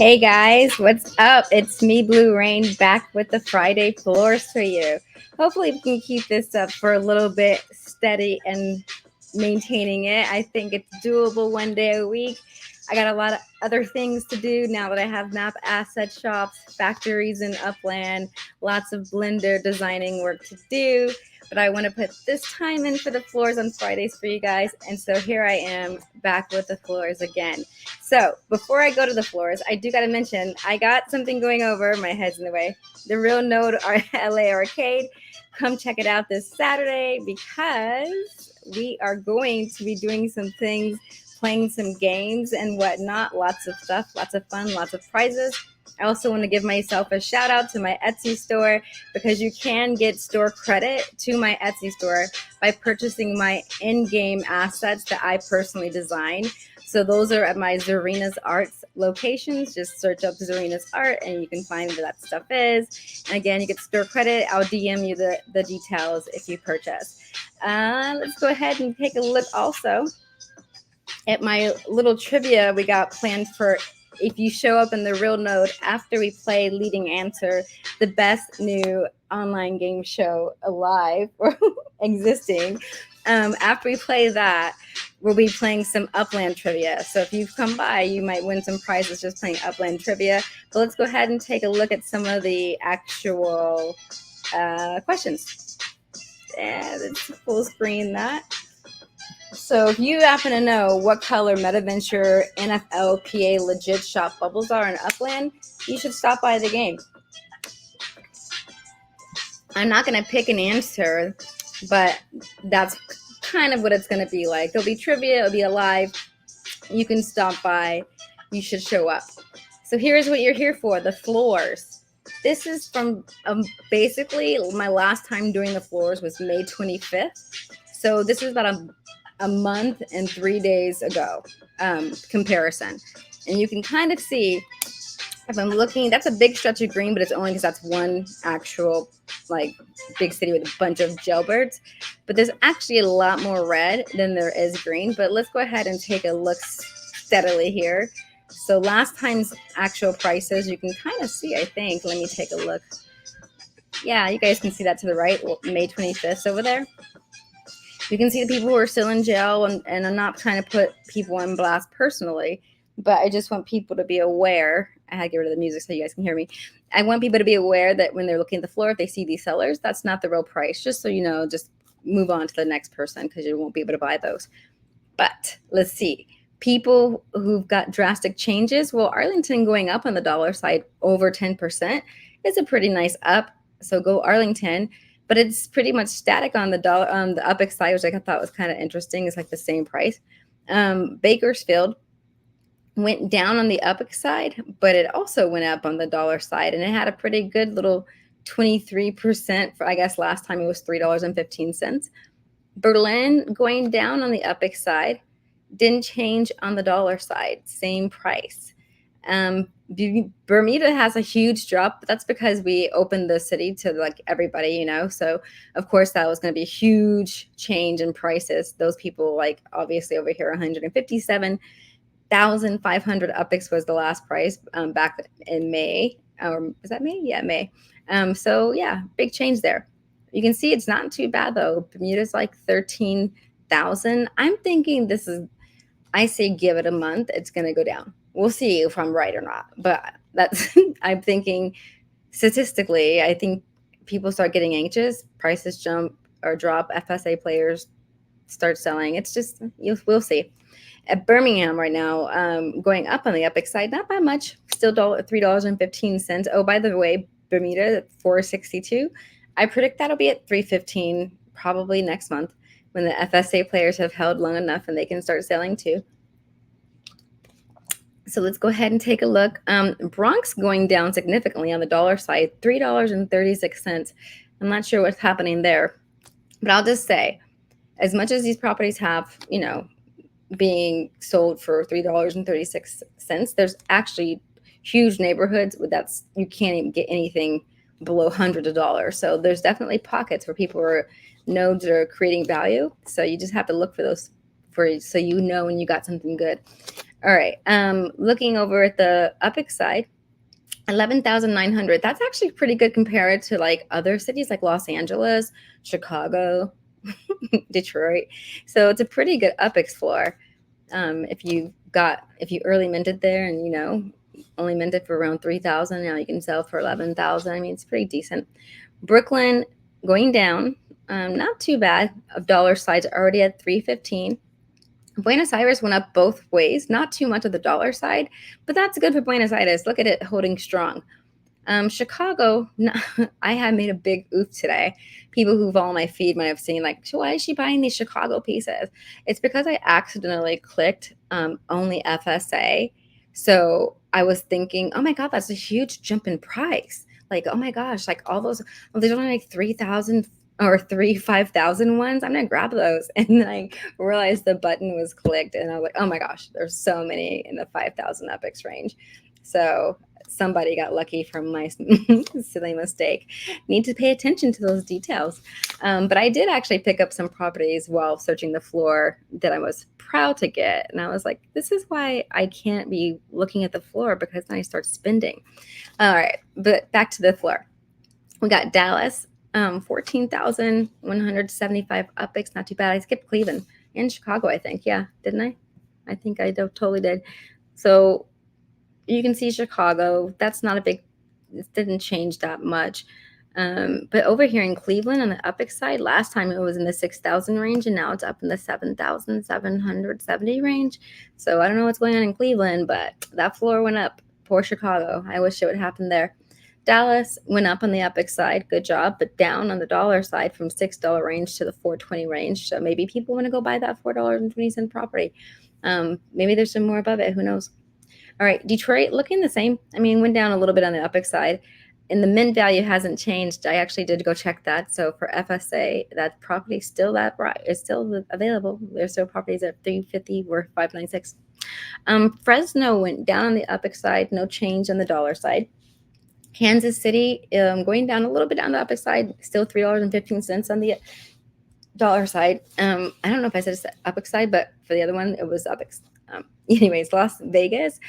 Hey guys, what's up? It's me, Bleurain, back with the Friday floors for you. Hopefully, we can keep this up for a little bit steady and maintaining it. I think it's doable one day a week. I got a lot of other things to do now that I have map asset shops, factories in Upland, lots of blender designing work to do. But I want to put this time in for the floors on Fridays for you guys. And so here I am back with the floors again. So before I go to the floors, I do got to mention I got something going over. My head's in the way. The Real Node LA Arcade. Come check it out this Saturday because we are going to be doing some things, playing some games and whatnot. Lots of stuff, lots of fun, lots of prizes. I also want to give myself a shout out to my Etsy store because you can get store credit to my Etsy store by purchasing my in-game assets that I personally design. So those are at my Zarina's Arts locations. Just search up Zarina's Art and you can find where that stuff is. And again, you get store credit. I'll DM you the details if you purchase. Let's go ahead and take a look also at my little trivia we got planned for if you show up in the real node after we play Leading Answer, the best new online game show alive or existing. After we play that, we'll be playing some Upland trivia. So if you've come by, you might win some prizes just playing Upland trivia. But let's go ahead and take a look at some of the actual questions. Yeah, let's full screen that. So if you happen to know what color MetaVenture NFL PA legit shop bubbles are in Upland, you should stop by the game. I'm not going to pick an answer, but that's kind of what it's going to be like. There'll be trivia, it'll be alive. You can stop by. You should show up. So here's what you're here for, the floors. This is from basically my last time doing the floors was May 25th. So this is about a month and 3 days ago comparison. And you can kind of see if I'm looking, that's a big stretch of green, but it's only because that's one actual like big city with a bunch of jailbirds. But there's actually a lot more red than there is green. But let's go ahead and take a look steadily here. So last time's actual prices, you can kind of see, I think. Let me take a look. Yeah, you guys can see that to the right, May 25th over there. You can see the people who are still in jail, and I'm not trying to put people on blast personally, but I just want people to be aware. I had to get rid of the music so you guys can hear me. I want people to be aware that when they're looking at the floor, if they see these sellers, that's not the real price. Just so you know, just move on to the next person because you won't be able to buy those. But let's see. People who've got drastic changes, well, Arlington going up on the dollar side over 10% is a pretty nice up. So go Arlington. But it's pretty much static on the dollar on the UPX side, which I thought was kind of interesting. It's like the same price. Bakersfield went down on the UPX side, but it also went up on the dollar side, and it had a pretty good little 23% for, I guess last time it was $3.15. Berlin going down on the UPX side, didn't change on the dollar side, same price. Bermuda has a huge drop, but that's because we opened the city to like everybody, you know. So of course that was going to be a huge change in prices. Those people, like obviously over here, 157,500 UPX was the last price back in May. Or is that May? Yeah, May. So yeah, big change there. You can see it's not too bad though. Bermuda's like 13,000. I'm thinking this is. I say give it a month. It's going to go down. We'll see if I'm right or not. But that's I'm thinking statistically, I think people start getting anxious, prices jump or drop, FSA players start selling. It's just we'll see. At Birmingham right now, going up on the UPX side, not by much, still $3.15. Oh, by the way, Bermuda at 462. I predict that'll be at 315 probably next month when the FSA players have held long enough and they can start selling too. So let's go ahead and take a look. Bronx going down significantly on the dollar side, $3.36. I'm not sure what's happening there, but I'll just say, as much as these properties have, you know, being sold for $3.36, there's actually huge neighborhoods with that's you can't even get anything below hundreds of dollars. So there's definitely pockets where people are nodes are creating value. So you just have to look for those so you know when you got something good. All right. Looking over at the Upix side, 11,900. That's actually pretty good compared to like other cities like Los Angeles, Chicago, Detroit. So it's a pretty good Upix floor. If you early minted there and only minted for around 3,000, now you can sell for 11,000. I mean, it's pretty decent. Brooklyn going down, not too bad. Of dollar sides already at 315. Buenos Aires went up both ways, not too much of the dollar side, but that's good for Buenos Aires. Look at it holding strong. Chicago, I have made a big oof today. People who follow my feed might have seen, like, so why is she buying these Chicago pieces? It's because I accidentally clicked only FSA. So I was thinking, oh my God, that's a huge jump in price. Like, oh my gosh, like all those, well, there's only like 3,000 or 5,000 ones. I'm gonna grab those. And then I realized the button was clicked, and I was like, oh my gosh, there's so many in the 5,000 epics range. So somebody got lucky from my silly mistake. Need to pay attention to those details. But I did actually pick up some properties while searching the floor that I was proud to get. And I was like, this is why I can't be looking at the floor, because then I start spending. All right, but back to the floor. We got Dallas, 14,175 Upix, not too bad. I skipped Cleveland and Chicago, I think. Yeah, didn't I? I think I totally did. So you can see Chicago. That's not a big, it didn't change that much. But over here in Cleveland on the Upix side, last time it was in the 6,000 range, and now it's up in the 7,770 range. So I don't know what's going on in Cleveland, but that floor went up. Poor Chicago. I wish it would happen there. Dallas went up on the Upix side, good job, but down on the dollar side from $6 range to the 420 range. So maybe people want to go buy that $4.20 property. Maybe there's some more above it. Who knows? All right, Detroit looking the same. I mean, went down a little bit on the Upix side, and the mint value hasn't changed. I actually did go check that. So for FSA, that property still is still available. There's still properties at 350 worth 596. Fresno went down on the Upix side, no change on the dollar side. Kansas City going down a little bit on the Upix side, still $3.15 on the dollar side. I don't know if I said Upix side, but for the other one, it was Upix. Anyways, Las Vegas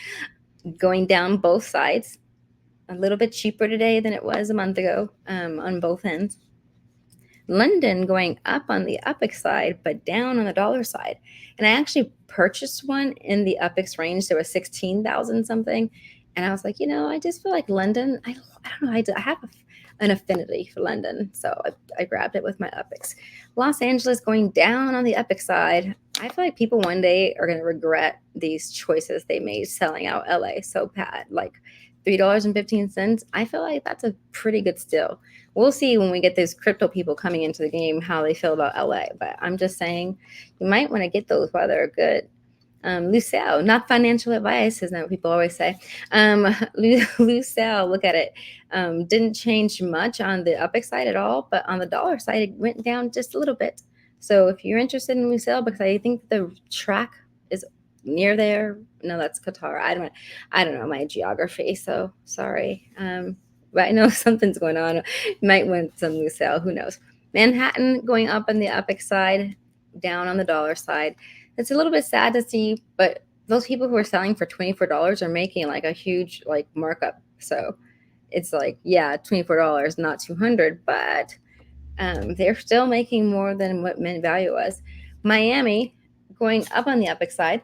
going down both sides, a little bit cheaper today than it was a month ago on both ends. London going up on the Upix side, but down on the dollar side. And I actually purchased one in the Upix range. There was 16,000 something. And I was like, I just feel like London, I don't know, I have an affinity for London. So I grabbed it with my Upix. Los Angeles going down on the Upix side. I feel like people one day are going to regret these choices they made selling out LA so bad. Like $3.15. I feel like that's a pretty good steal. We'll see when we get those crypto people coming into the game how they feel about LA. But I'm just saying you might want to get those while they're good. Lucelle, not financial advice, isn't that what people always say? Lucelle, look at it. Didn't change much on the Upix side at all, but on the dollar side, it went down just a little bit. So if you're interested in Lucelle, because I think the track is near there. No, that's Qatar. I don't know my geography, so sorry. But I know something's going on. You might want some Lucelle. Who knows? Manhattan going up on the Upix side, down on the dollar side. It's a little bit sad to see, but those people who are selling for $24 are making like a huge like markup. So it's like, yeah, $24, not 200, but they're still making more than what mint value was. Miami going up on the Upix side.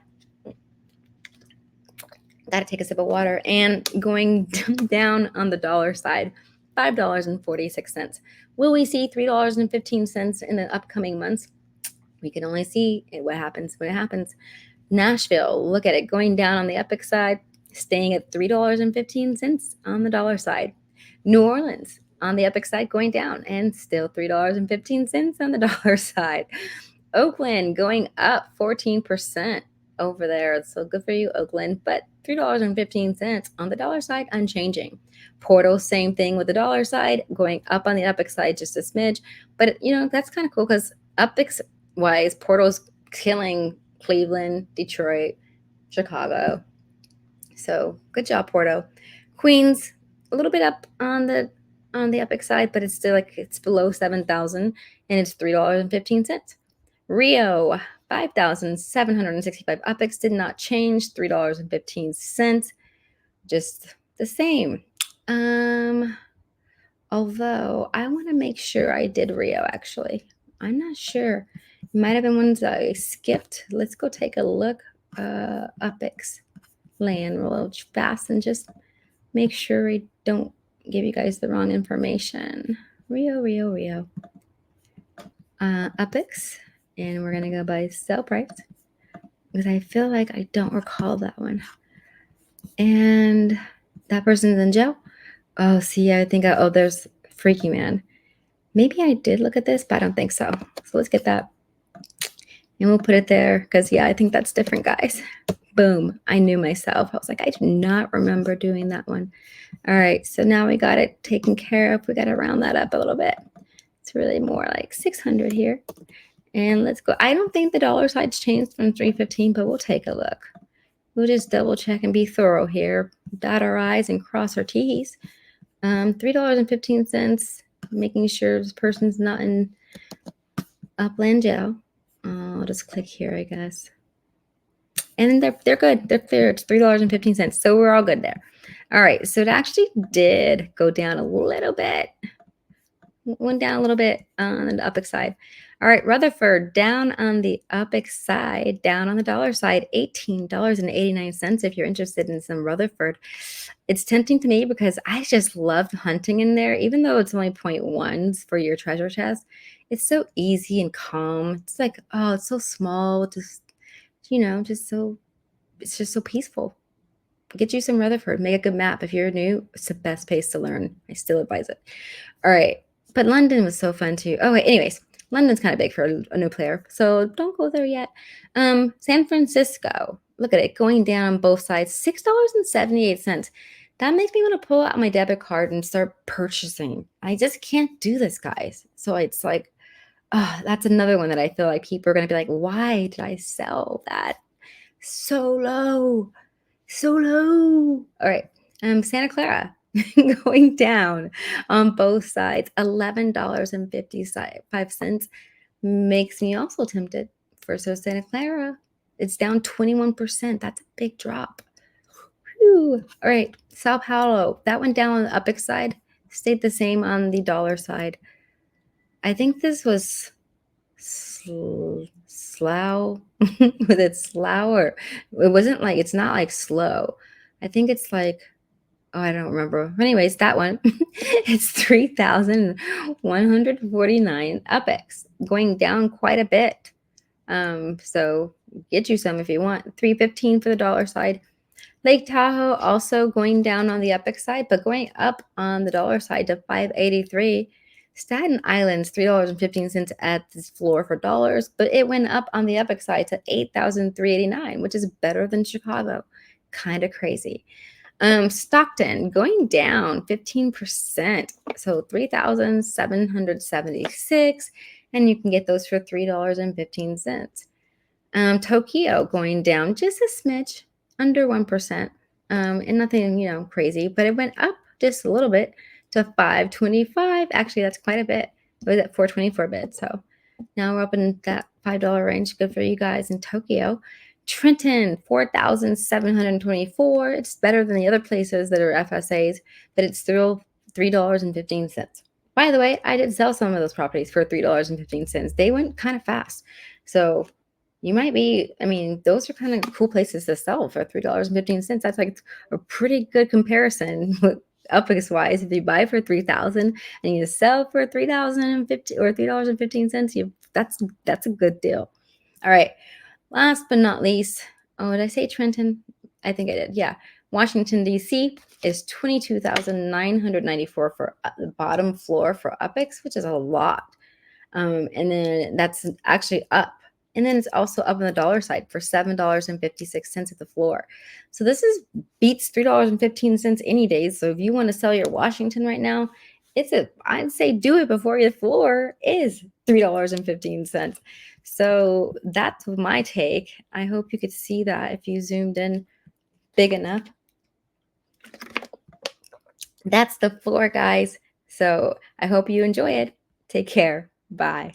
Got to take a sip of water, and going down on the dollar side, $5.46. Will we see $3.15 in the upcoming months? We can only see what happens when it happens. Nashville, look at it, going down on the Upix side, staying at $3.15 on the dollar side. New Orleans on the Upix side going down, and still $3.15 on the dollar side. Oakland going up 14% over there. So good for you, Oakland. But $3.15 on the dollar side, unchanging. Portal, same thing with the dollar side, going up on the Upix side just a smidge. But, that's kind of cool because Upix wise, Portal's killing Cleveland, Detroit, Chicago. So good job, Porto. Queens, a little bit up on the Upix side, but it's still like it's below 7,000, and it's $3.15. Rio 5,765 Upix did not change. $3.15, just the same. Although I want to make sure I did Rio, actually. I'm not sure. Might have been ones I skipped. Let's go take a look. Upix land real fast and just make sure I don't give you guys the wrong information. Rio. Upix. And we're going to go by sale price because I feel like I don't recall that one. And that person's in jail. Oh, see, I think there's Freaky Man. Maybe I did look at this, but I don't think so. So let's get that. And we'll put it there because, yeah, I think that's different, guys. Boom. I knew myself. I was like, I do not remember doing that one. All right. So now we got it taken care of. We got to round that up a little bit. It's really more like 600 here. And let's go. I don't think the dollar side's changed from 315, but we'll take a look. We'll just double check and be thorough here. Dot our I's and cross our T's. $3.15, making sure this person's not in Upland jail. I'll just click here, I guess. And they're good. They're clear. It's $3.15. So we're all good there. All right. So it actually did go down a little bit. Went down a little bit on the Upix side. All right, Rutherford, down on the Upix side, down on the dollar side, $18.89 if you're interested in some Rutherford. It's tempting to me because I just loved hunting in there, even though it's only 0.1s for your treasure chest. It's so easy and calm. It's like, oh, it's so small. Just, it's just so peaceful. Get you some Rutherford. Make a good map. If you're new, it's the best place to learn. I still advise it. All right. But London was so fun too. Oh, wait. Anyways, London's kind of big for a new player, so don't go there yet. San Francisco. Look at it going down on both sides. $6.78. That makes me want to pull out my debit card and start purchasing. I just can't do this, guys. So it's like, that's another one that I feel like people are going to be like, why did I sell that so low? So low. All right. Santa Clara going down on both sides. $11.55 makes me also tempted for Santa Clara. It's down 21%. That's a big drop. Whew. All right. Sao Paulo. That went down on the Upix side. Stayed the same on the dollar side. I think this was slow. Was it slow or it wasn't like, it's not like slow. I think it's like, I don't remember. Anyways, that one, it's 3,149 Upix, going down quite a bit. So get you some if you want. 315 for the dollar side. Lake Tahoe also going down on the Upix side, but going up on the dollar side to 583. Staten Island's $3.15 at this floor for dollars, but it went up on the Upix side to 8,389, which is better than Chicago. Kind of crazy. Stockton going down 15%, so 3,776, and you can get those for $3.15. Tokyo going down just a smidge, under 1%, and nothing crazy, but it went up just a little bit to 525. Actually, that's quite a bit. It was at 424 bit, so now we're up in that $5 range. Good for you guys in Tokyo. Trenton, 4,724. It's better than the other places that are FSAs, but it's still $3.15. By the way, I did sell some of those properties for $3.15. They went kind of fast. So you might be, those are kind of cool places to sell for $3.15. That's like a pretty good comparison Upix wise. If you buy for $3,000 and you sell for $3,050 or $3.15, that's a good deal. All right. Last but not least, did I say Trenton? I think I did. Yeah. Washington, D.C. is $22,994 for the bottom floor for Upix, which is a lot. And then that's actually up. And then it's also up on the dollar side for $7.56 at the floor. So this beats $3.15 any day. So if you want to sell your Washington right now, I'd say do it before your floor is $3.15. So that's my take. I hope you could see that if you zoomed in big enough. That's the floor, guys. So I hope you enjoy it. Take care. Bye.